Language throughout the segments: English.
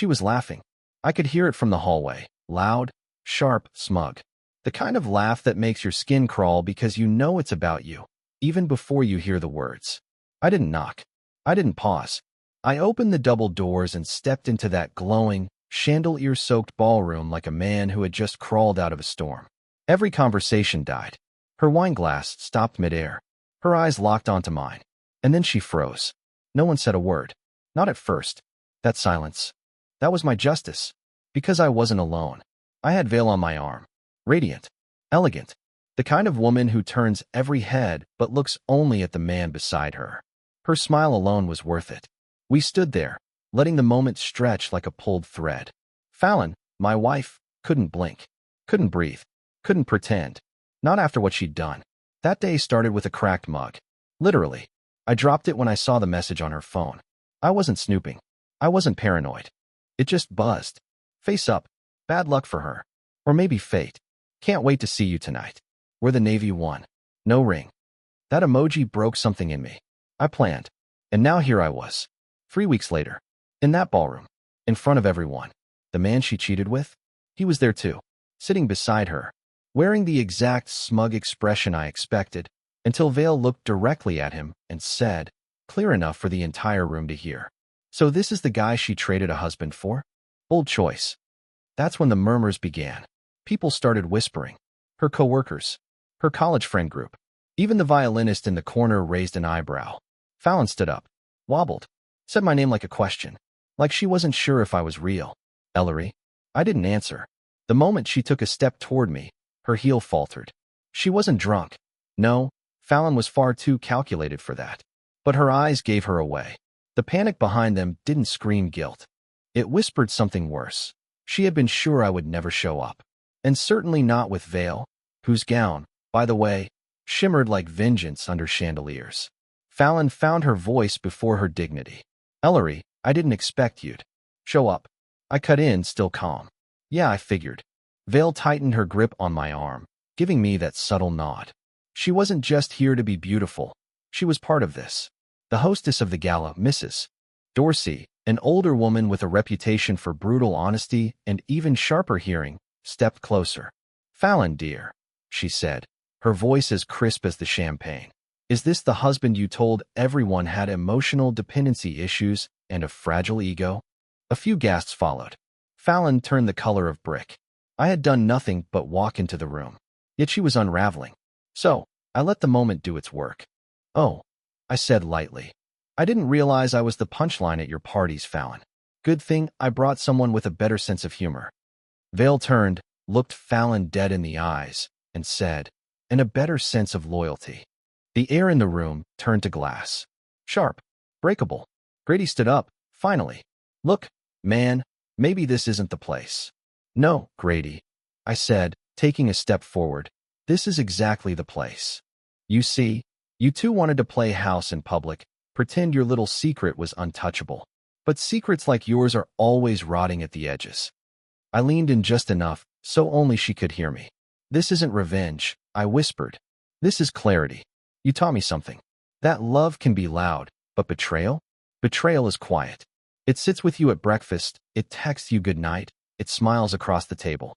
She was laughing. I could hear it from the hallway, loud, sharp, smug. The kind of laugh that makes your skin crawl because you know it's about you, even before you hear the words. I didn't knock. I didn't pause. I opened the double doors and stepped into that glowing, chandelier-soaked ballroom like a man who had just crawled out of a storm. Every conversation died. Her wine glass stopped midair. Her eyes locked onto mine. And then she froze. No one said a word. Not at first. That silence. That was my justice. Because I wasn't alone. I had Vale on my arm. Radiant. Elegant. The kind of woman who turns every head but looks only at the man beside her. Her smile alone was worth it. We stood there, letting the moment stretch like a pulled thread. Fallon, my wife, couldn't blink. Couldn't breathe. Couldn't pretend. Not after what she'd done. That day started with a cracked mug. Literally. I dropped it when I saw the message on her phone. I wasn't snooping. I wasn't paranoid. It just buzzed. Face up. Bad luck for her. Or maybe fate. Can't wait to see you tonight. We're the Navy one. No ring. That emoji broke something in me. I planned. And now here I was. 3 weeks later. In that ballroom. In front of everyone. The man she cheated with? He was there too. Sitting beside her. Wearing the exact smug expression I expected. Until Vale looked directly at him and said, clear enough for the entire room to hear. So this is the guy she traded a husband for? Bold choice. That's when the murmurs began. People started whispering. Her coworkers. Her college friend group. Even the violinist in the corner raised an eyebrow. Fallon stood up. Wobbled. Said my name like a question. Like she wasn't sure if I was real. Ellery. I didn't answer. The moment she took a step toward me, her heel faltered. She wasn't drunk. No. Fallon was far too calculated for that. But her eyes gave her away. The panic behind them didn't scream guilt. It whispered something worse. She had been sure I would never show up. And certainly not with Vale, whose gown, by the way, shimmered like vengeance under chandeliers. Fallon found her voice before her dignity. Ellery, I didn't expect you'd show up. I cut in, still calm. Yeah, I figured. Vale tightened her grip on my arm, giving me that subtle nod. She wasn't just here to be beautiful. She was part of this. The hostess of the gala, Mrs. Dorsey, an older woman with a reputation for brutal honesty and even sharper hearing, stepped closer. Fallon, dear, she said, her voice as crisp as the champagne. Is this the husband you told everyone had emotional dependency issues and a fragile ego? A few gasps followed. Fallon turned the color of brick. I had done nothing but walk into the room. Yet she was unraveling. So, I let the moment do its work. Oh, I said lightly. I didn't realize I was the punchline at your parties, Fallon. Good thing I brought someone with a better sense of humor. Vale turned, looked Fallon dead in the eyes, and said, and a better sense of loyalty. The air in the room turned to glass. Sharp. Breakable. Grady stood up, finally. Look, man, maybe this isn't the place. No, Grady, I said, taking a step forward. This is exactly the place. You see, you two wanted to play house in public, pretend your little secret was untouchable. But secrets like yours are always rotting at the edges. I leaned in just enough, so only she could hear me. This isn't revenge, I whispered. This is clarity. You taught me something. That love can be loud, but betrayal? Betrayal is quiet. It sits with you at breakfast, it texts you goodnight, it smiles across the table.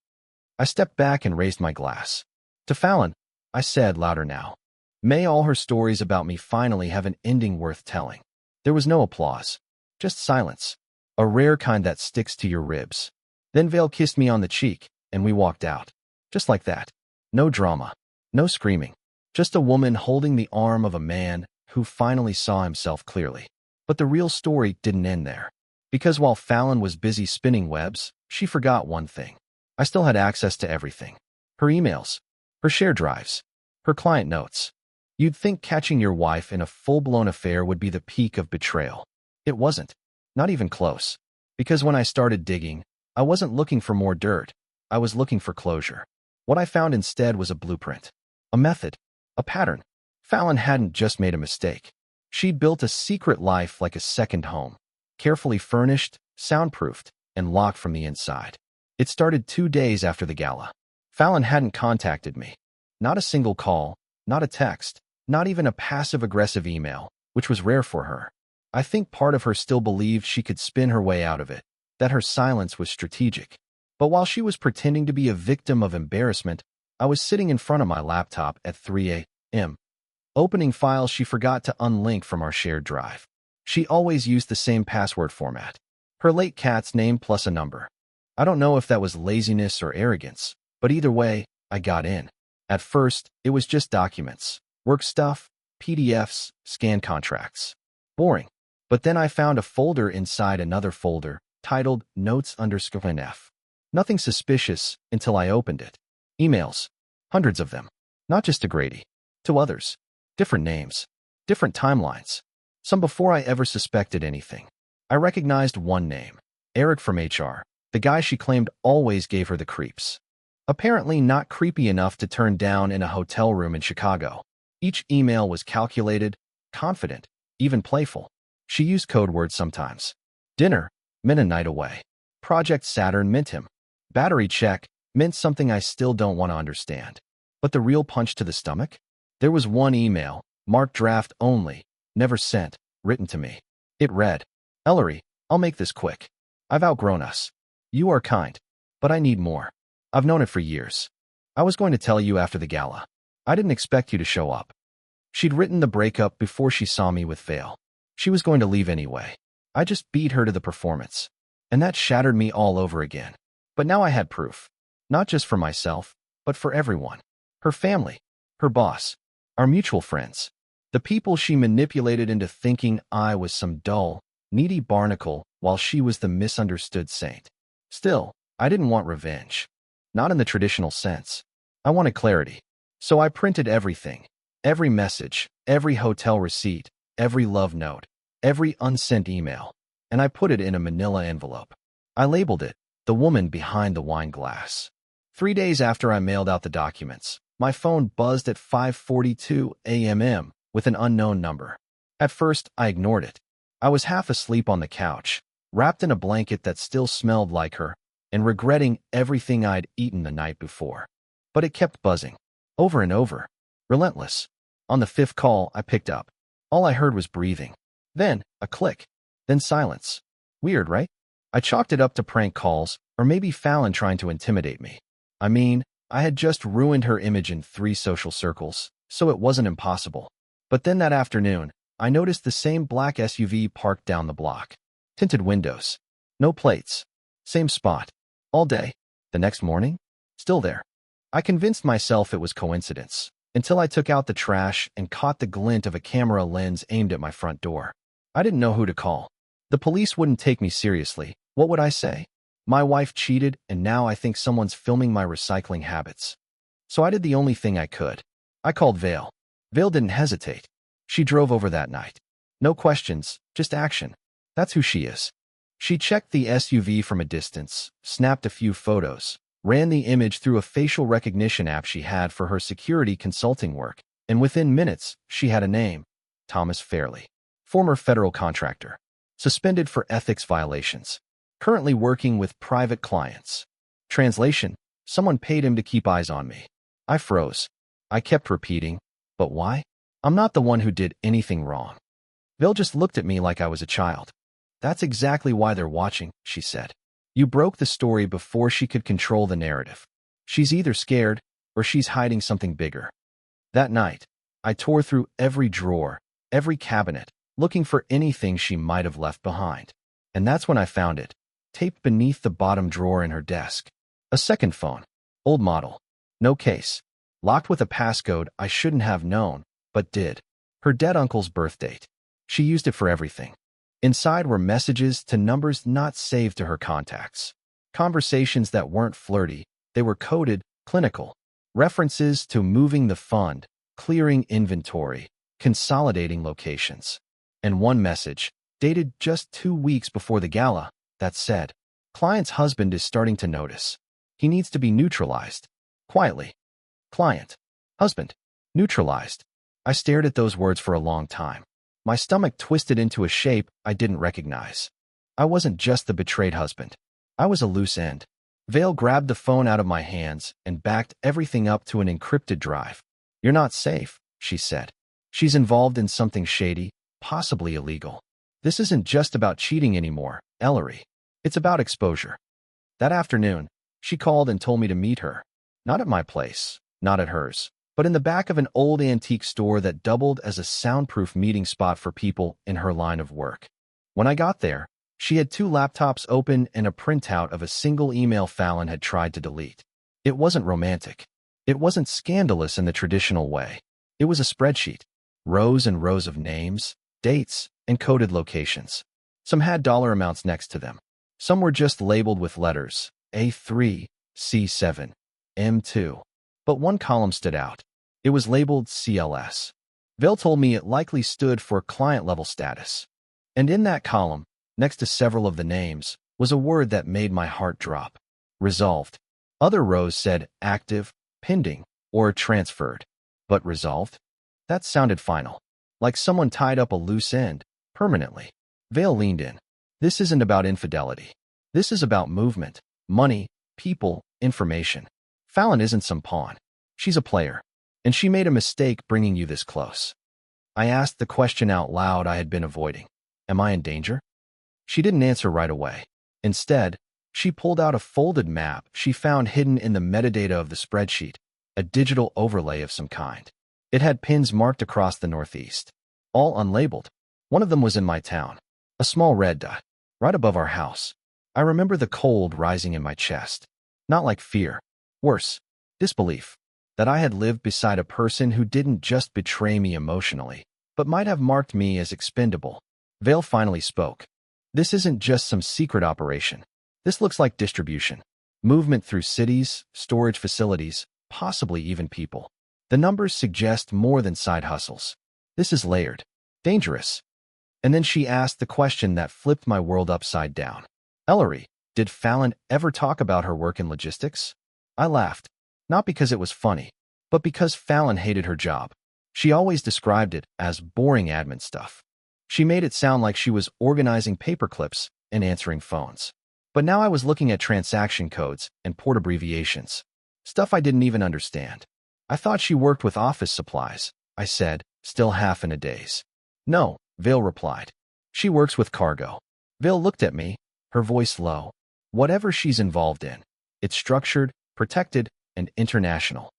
I stepped back and raised my glass. To Fallon, I said louder now. May all her stories about me finally have an ending worth telling. There was no applause. Just silence. A rare kind that sticks to your ribs. Then Vale kissed me on the cheek, and we walked out. Just like that. No drama. No screaming. Just a woman holding the arm of a man who finally saw himself clearly. But the real story didn't end there. Because while Fallon was busy spinning webs, she forgot one thing. I still had access to everything. Her emails. Her share drives. Her client notes. You'd think catching your wife in a full-blown affair would be the peak of betrayal. It wasn't. Not even close. Because when I started digging, I wasn't looking for more dirt. I was looking for closure. What I found instead was a blueprint. A method. A pattern. Fallon hadn't just made a mistake. She'd built a secret life like a second home. Carefully furnished, soundproofed, and locked from the inside. It started 2 days after the gala. Fallon hadn't contacted me. Not a single call, not a text, not even a passive-aggressive email, which was rare for her. I think part of her still believed she could spin her way out of it, that her silence was strategic. But while she was pretending to be a victim of embarrassment, I was sitting in front of my laptop at 3 a.m., opening files she forgot to unlink from our shared drive. She always used the same password format. Her late cat's name plus a number. I don't know if that was laziness or arrogance, but either way, I got in. At first, it was just documents, work stuff, PDFs, scan contracts. Boring. But then I found a folder inside another folder titled Notes_NF. Nothing suspicious until I opened it. Emails. Hundreds of them. Not just to Grady. To others. Different names. Different timelines. Some before I ever suspected anything. I recognized one name. Eric from HR. The guy she claimed always gave her the creeps. Apparently not creepy enough to turn down in a hotel room in Chicago. Each email was calculated, confident, even playful. She used code words sometimes. Dinner meant a night away. Project Saturn meant him. Battery check meant something I still don't want to understand. But the real punch to the stomach? There was one email, marked draft only, never sent, written to me. It read, Ellery, I'll make this quick. I've outgrown us. You are kind, but I need more. I've known it for years. I was going to tell you after the gala. I didn't expect you to show up. She'd written the breakup before she saw me with Vale. She was going to leave anyway. I just beat her to the performance. And that shattered me all over again. But now I had proof. Not just for myself, but for everyone. Her family, her boss, our mutual friends. The people she manipulated into thinking I was some dull, needy barnacle while she was the misunderstood saint. Still, I didn't want revenge. Not in the traditional sense. I wanted clarity. So I printed everything. Every message, every hotel receipt, every love note, every unsent email. And I put it in a manila envelope. I labeled it, The Woman Behind the Wine Glass. 3 days after I mailed out the documents, my phone buzzed at 5:42 a.m. with an unknown number. At first, I ignored it. I was half asleep on the couch, wrapped in a blanket that still smelled like her, and regretting everything I'd eaten the night before. But it kept buzzing, over and over, relentless. On the 5th call, I picked up. All I heard was breathing. Then, a click. Then silence. Weird, right? I chalked it up to prank calls, or maybe Fallon trying to intimidate me. I mean, I had just ruined her image in 3 social circles, so it wasn't impossible. But then that afternoon, I noticed the same black SUV parked down the block. Tinted windows. No plates. Same spot. All day. The next morning? Still there. I convinced myself it was coincidence, until I took out the trash and caught the glint of a camera lens aimed at my front door. I didn't know who to call. The police wouldn't take me seriously. What would I say? My wife cheated, and now I think someone's filming my recycling habits. So I did the only thing I could. I called Vale. Vale didn't hesitate. She drove over that night. No questions, just action. That's who she is. She checked the SUV from a distance, snapped a few photos, ran the image through a facial recognition app she had for her security consulting work, and within minutes, she had a name. Thomas Fairley. Former federal contractor. Suspended for ethics violations. Currently working with private clients. Translation: someone paid him to keep eyes on me. I froze. I kept repeating, but why? I'm not the one who did anything wrong. Vale just looked at me like I was a child. That's exactly why they're watching, she said. You broke the story before she could control the narrative. She's either scared, or she's hiding something bigger. That night, I tore through every drawer, every cabinet, looking for anything she might have left behind. And that's when I found it, taped beneath the bottom drawer in her desk. A second phone. Old model. No case. Locked with a passcode I shouldn't have known, but did. Her dead uncle's birth date. She used it for everything. Inside were messages to numbers not saved to her contacts. Conversations that weren't flirty. They were coded, clinical. References to moving the fund, clearing inventory, consolidating locations. And one message, dated just 2 weeks before the gala, that said, client's husband is starting to notice. He needs to be neutralized. Quietly. Client. Husband. Neutralized. I stared at those words for a long time. My stomach twisted into a shape I didn't recognize. I wasn't just the betrayed husband. I was a loose end. Vale grabbed the phone out of my hands and backed everything up to an encrypted drive. You're not safe, she said. She's involved in something shady, possibly illegal. This isn't just about cheating anymore, Ellery. It's about exposure. That afternoon, she called and told me to meet her. Not at my place, not at hers, but in the back of an old antique store that doubled as a soundproof meeting spot for people in her line of work. When I got there, she had 2 laptops open and a printout of a single email Fallon had tried to delete. It wasn't romantic. It wasn't scandalous in the traditional way. It was a spreadsheet. Rows and rows of names, dates, and coded locations. Some had dollar amounts next to them. Some were just labeled with letters, A3, C7, M2. But one column stood out. It was labeled CLS. Vale told me it likely stood for client-level status. And in that column, next to several of the names, was a word that made my heart drop. Resolved. Other rows said active, pending, or transferred. But resolved? That sounded final. Like someone tied up a loose end, permanently. Vale leaned in. This isn't about infidelity. This is about movement, money, people, information. Fallon isn't some pawn. She's a player. And she made a mistake bringing you this close. I asked the question out loud I had been avoiding. Am I in danger? She didn't answer right away. Instead, she pulled out a folded map she found hidden in the metadata of the spreadsheet, a digital overlay of some kind. It had pins marked across the northeast, all unlabeled. One of them was in my town, a small red dot, right above our house. I remember the cold rising in my chest. Not like fear. Worse, disbelief. That I had lived beside a person who didn't just betray me emotionally, but might have marked me as expendable. Vale finally spoke. This isn't just some secret operation. This looks like distribution. Movement through cities, storage facilities, possibly even people. The numbers suggest more than side hustles. This is layered. Dangerous. And then she asked the question that flipped my world upside down. Ellery, did Fallon ever talk about her work in logistics? I laughed. Not because it was funny, but because Fallon hated her job. She always described it as boring admin stuff. She made it sound like she was organizing paperclips and answering phones. But now I was looking at transaction codes and port abbreviations. Stuff I didn't even understand. I thought she worked with office supplies, I said, still half in a daze. No, Vale replied. She works with cargo. Vale looked at me, her voice low. Whatever she's involved in, it's structured, protected, and international.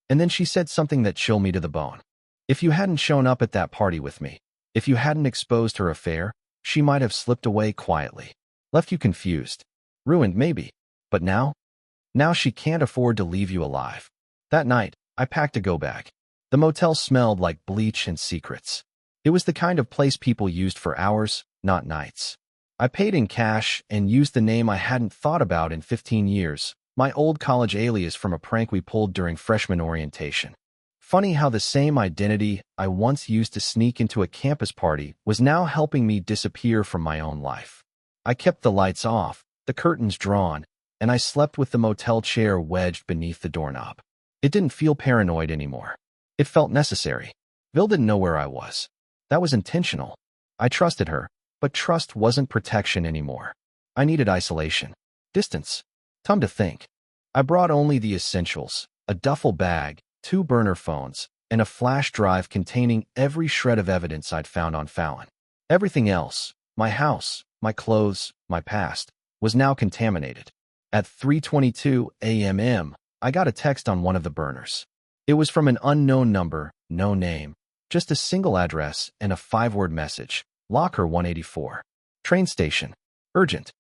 And then she said something that chilled me to the bone. If you hadn't shown up at that party with me, if you hadn't exposed her affair, she might have slipped away quietly. Left you confused. Ruined, maybe. But now? Now she can't afford to leave you alive. That night, I packed a go-bag. The motel smelled like bleach and secrets. It was the kind of place people used for hours, not nights. I paid in cash and used the name I hadn't thought about in 15 years, my old college alias from a prank we pulled during freshman orientation. Funny how the same identity I once used to sneak into a campus party was now helping me disappear from my own life. I kept the lights off, the curtains drawn, and I slept with the motel chair wedged beneath the doorknob. It didn't feel paranoid anymore. It felt necessary. Vil didn't know where I was. That was intentional. I trusted her, but trust wasn't protection anymore. I needed isolation. Distance. Time to think. I brought only the essentials, a duffel bag, 2 burner phones, and a flash drive containing every shred of evidence I'd found on Fallon. Everything else, my house, my clothes, my past, was now contaminated. At 3:22 a.m., I got a text on one of the burners. It was from an unknown number, no name, just a single address and a 5-word message. Locker 184. Train station. Urgent.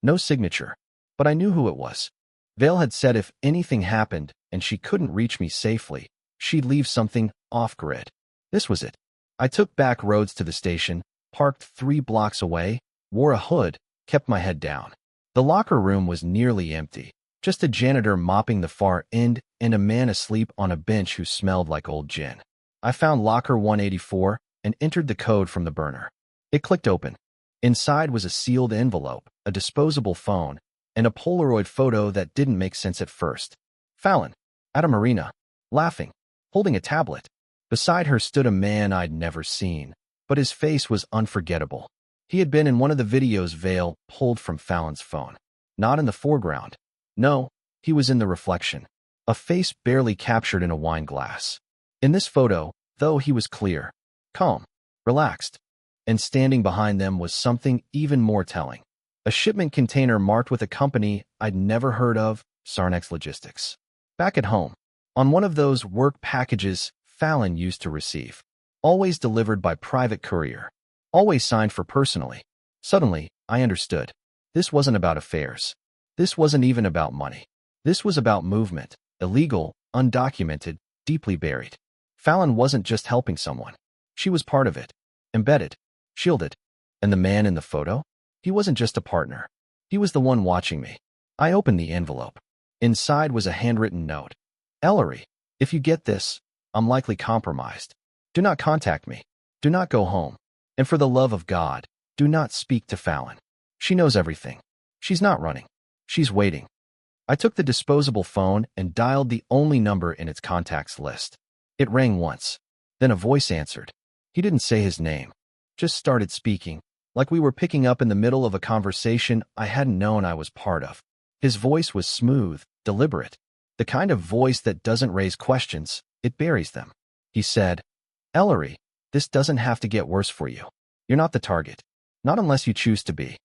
No signature. But I knew who it was. Vale had said if anything happened and she couldn't reach me safely, she'd leave something off-grid. This was it. I took back roads to the station, parked 3 blocks away, wore a hood, kept my head down. The locker room was nearly empty. Just a janitor mopping the far end and a man asleep on a bench who smelled like old gin. I found locker 184 and entered the code from the burner. It clicked open. Inside was a sealed envelope, a disposable phone, and a Polaroid photo that didn't make sense at first. Fallon, at a marina, laughing, holding a tablet. Beside her stood a man I'd never seen, but his face was unforgettable. He had been in one of the videos Vale pulled from Fallon's phone. Not in the foreground. No, he was in the reflection. A face barely captured in a wine glass. In this photo, though, he was clear, calm, relaxed. And standing behind them was something even more telling. A shipment container marked with a company I'd never heard of, Sarnex Logistics. Back at home, on one of those work packages Fallon used to receive. Always delivered by private courier. Always signed for personally. Suddenly, I understood. This wasn't about affairs. This wasn't even about money. This was about movement, illegal, undocumented, deeply buried. Fallon wasn't just helping someone. She was part of it. Embedded. Shielded. And the man in the photo? He wasn't just a partner. He was the one watching me. I opened the envelope. Inside was a handwritten note. Ellery, if you get this, I'm likely compromised. Do not contact me. Do not go home. And for the love of God, do not speak to Fallon. She knows everything. She's not running. She's waiting. I took the disposable phone and dialed the only number in its contacts list. It rang once. Then a voice answered. He didn't say his name. Just started speaking, like we were picking up in the middle of a conversation I hadn't known I was part of. His voice was smooth, deliberate. The kind of voice that doesn't raise questions, it buries them. He said, Ellery, this doesn't have to get worse for you. You're not the target. Not unless you choose to be.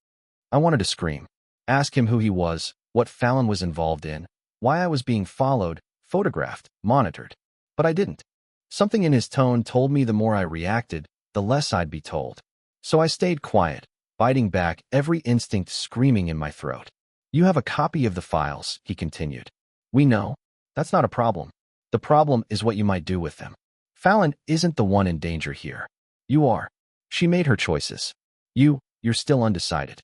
I wanted to scream. Ask him who he was, what Fallon was involved in, why I was being followed, photographed, monitored. But I didn't. Something in his tone told me the more I reacted, the less I'd be told. So I stayed quiet, biting back every instinct screaming in my throat. You have a copy of the files, he continued. We know. That's not a problem. The problem is what you might do with them. Fallon isn't the one in danger here. You are. She made her choices. You're still undecided.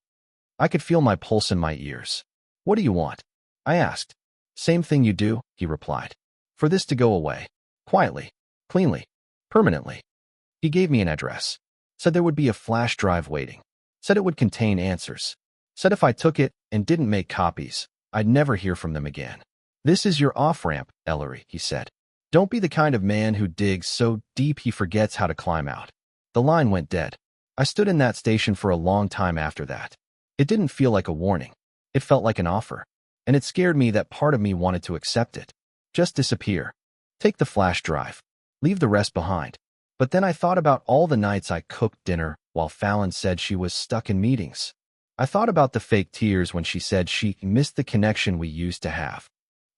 I could feel my pulse in my ears. What do you want? I asked. Same thing you do, he replied. For this to go away. Quietly. Cleanly. Permanently. He gave me an address. Said there would be a flash drive waiting. Said it would contain answers. Said if I took it and didn't make copies, I'd never hear from them again. This is your off-ramp, Ellery, he said. Don't be the kind of man who digs so deep he forgets how to climb out. The line went dead. I stood in that station for a long time after that. It didn't feel like a warning. It felt like an offer. And it scared me that part of me wanted to accept it. Just disappear. Take the flash drive. Leave the rest behind. But then I thought about all the nights I cooked dinner while Fallon said she was stuck in meetings. I thought about the fake tears when she said she missed the connection we used to have.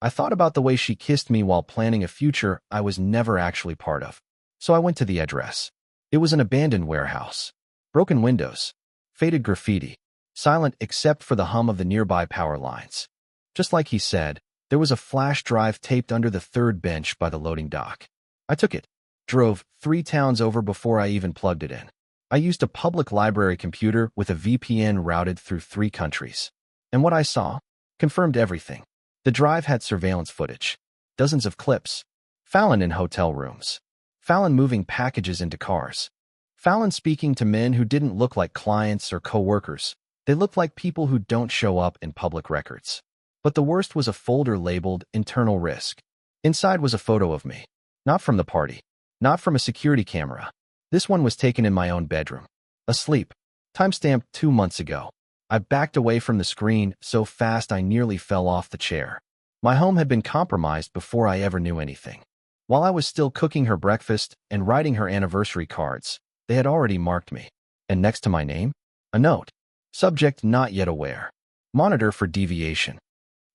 I thought about the way she kissed me while planning a future I was never actually part of. So I went to the address. It was an abandoned warehouse. Broken windows. Faded graffiti. Silent except for the hum of the nearby power lines. Just like he said, there was a flash drive taped under the third bench by the loading dock. I took it. Drove 3 towns over before I even plugged it in. I used a public library computer with a VPN routed through 3 countries. And what I saw confirmed everything. The drive had surveillance footage. Dozens of clips. Fallon in hotel rooms. Fallon moving packages into cars. Fallon speaking to men who didn't look like clients or co-workers. They looked like people who don't show up in public records. But the worst was a folder labeled Internal Risk. Inside was a photo of me. Not from the party. Not from a security camera. This one was taken in my own bedroom. Asleep. Timestamped 2 months ago. I backed away from the screen so fast I nearly fell off the chair. My home had been compromised before I ever knew anything. While I was still cooking her breakfast and writing her anniversary cards, they had already marked me. And next to my name, a note. Subject not yet aware. Monitor for deviation.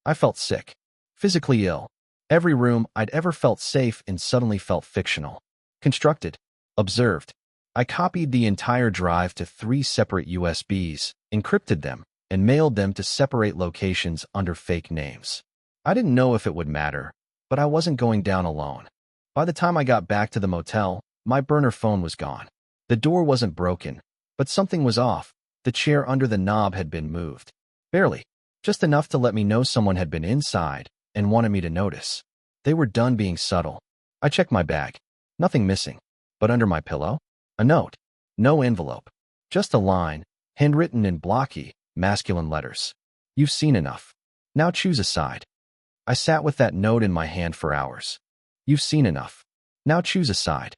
I felt sick. Physically ill. Every room I'd ever felt safe in suddenly felt fictional. Constructed. Observed. I copied the entire drive to 3 separate USBs, encrypted them, and mailed them to separate locations under fake names. I didn't know if it would matter, but I wasn't going down alone. By the time I got back to the motel, my burner phone was gone. The door wasn't broken, but something was off. The chair under the knob had been moved. Barely. Just enough to let me know someone had been inside and wanted me to notice. They were done being subtle. I checked my bag. Nothing missing. But under my pillow? A note. No envelope. Just a line, handwritten in blocky, masculine letters. You've seen enough. Now choose a side. I sat with that note in my hand for hours. You've seen enough. Now choose a side.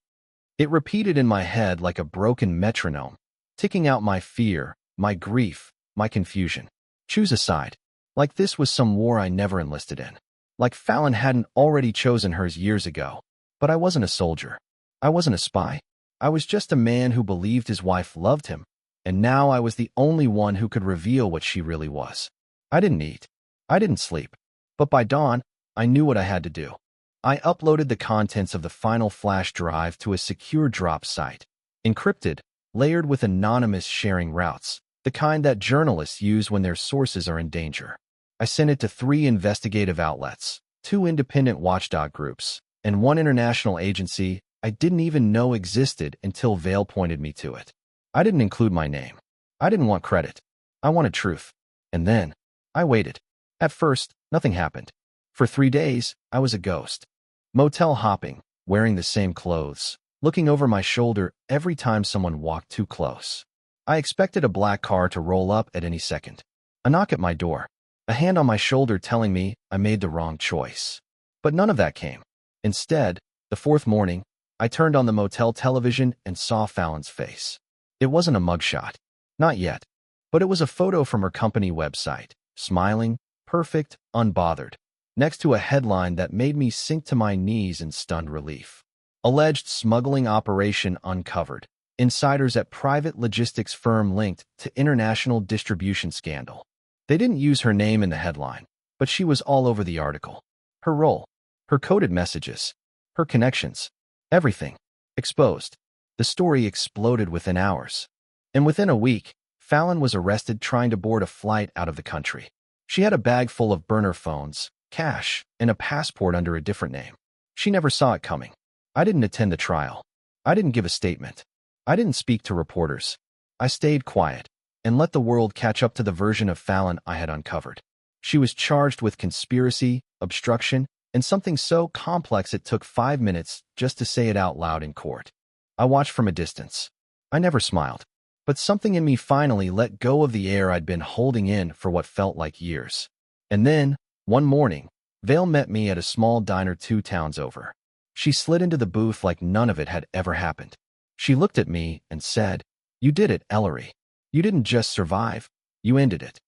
It repeated in my head like a broken metronome, ticking out my fear, my grief, my confusion. Choose a side. Like this was some war I never enlisted in. Like Fallon hadn't already chosen hers years ago. But I wasn't a soldier. I wasn't a spy. I was just a man who believed his wife loved him and now I was the only one who could reveal what she really was. I didn't eat. I didn't sleep. But by dawn, I knew what I had to do. I uploaded the contents of the final flash drive to a secure drop site, encrypted, layered with anonymous sharing routes, the kind that journalists use when their sources are in danger. I sent it to 3 investigative outlets, 2 independent watchdog groups, and 1 international agency I didn't even know existed until Vale pointed me to it. I didn't include my name. I didn't want credit. I wanted truth. And then, I waited. At first, nothing happened. For 3 days, I was a ghost. Motel hopping, wearing the same clothes, looking over my shoulder every time someone walked too close. I expected a black car to roll up at any second. A knock at my door. A hand on my shoulder telling me I made the wrong choice. But none of that came. Instead, the 4th morning, I turned on the motel television and saw Fallon's face. It wasn't a mugshot. Not yet. But it was a photo from her company website, smiling, perfect, unbothered, next to a headline that made me sink to my knees in stunned relief. Alleged smuggling operation uncovered. Insiders at private logistics firm linked to international distribution scandal. They didn't use her name in the headline, but she was all over the article. Her role, her coded messages, her connections, everything. Exposed. The story exploded within hours. And within a week, Fallon was arrested trying to board a flight out of the country. She had a bag full of burner phones, cash, and a passport under a different name. She never saw it coming. I didn't attend the trial. I didn't give a statement. I didn't speak to reporters. I stayed quiet and let the world catch up to the version of Fallon I had uncovered. She was charged with conspiracy, obstruction, and something so complex it took 5 minutes just to say it out loud in court. I watched from a distance. I never smiled. But something in me finally let go of the air I'd been holding in for what felt like years. And then, one morning, Vale met me at a small diner 2 towns over. She slid into the booth like none of it had ever happened. She looked at me and said, "You did it, Ellery. You didn't just survive, you ended it."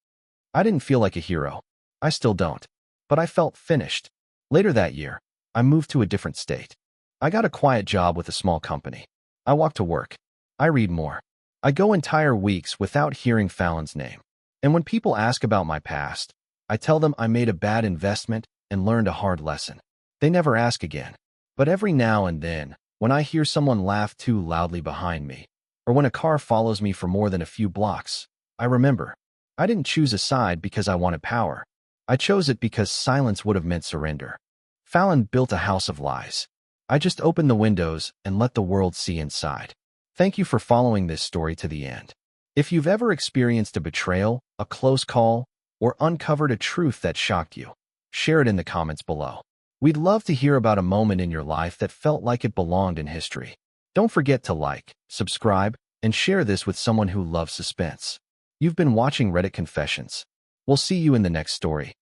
I didn't feel like a hero. I still don't. But I felt finished. Later that year, I moved to a different state. I got a quiet job with a small company. I walk to work. I read more. I go entire weeks without hearing Fallon's name. And when people ask about my past, I tell them I made a bad investment and learned a hard lesson. They never ask again. But every now and then, when I hear someone laugh too loudly behind me, or when a car follows me for more than a few blocks, I remember. I didn't choose a side because I wanted power. I chose it because silence would have meant surrender. Fallon built a house of lies. I just opened the windows and let the world see inside. Thank you for following this story to the end. If you've ever experienced a betrayal, a close call, or uncovered a truth that shocked you, share it in the comments below. We'd love to hear about a moment in your life that felt like it belonged in history. Don't forget to like, subscribe, and share this with someone who loves suspense. You've been watching Reddit Confessions. We'll see you in the next story.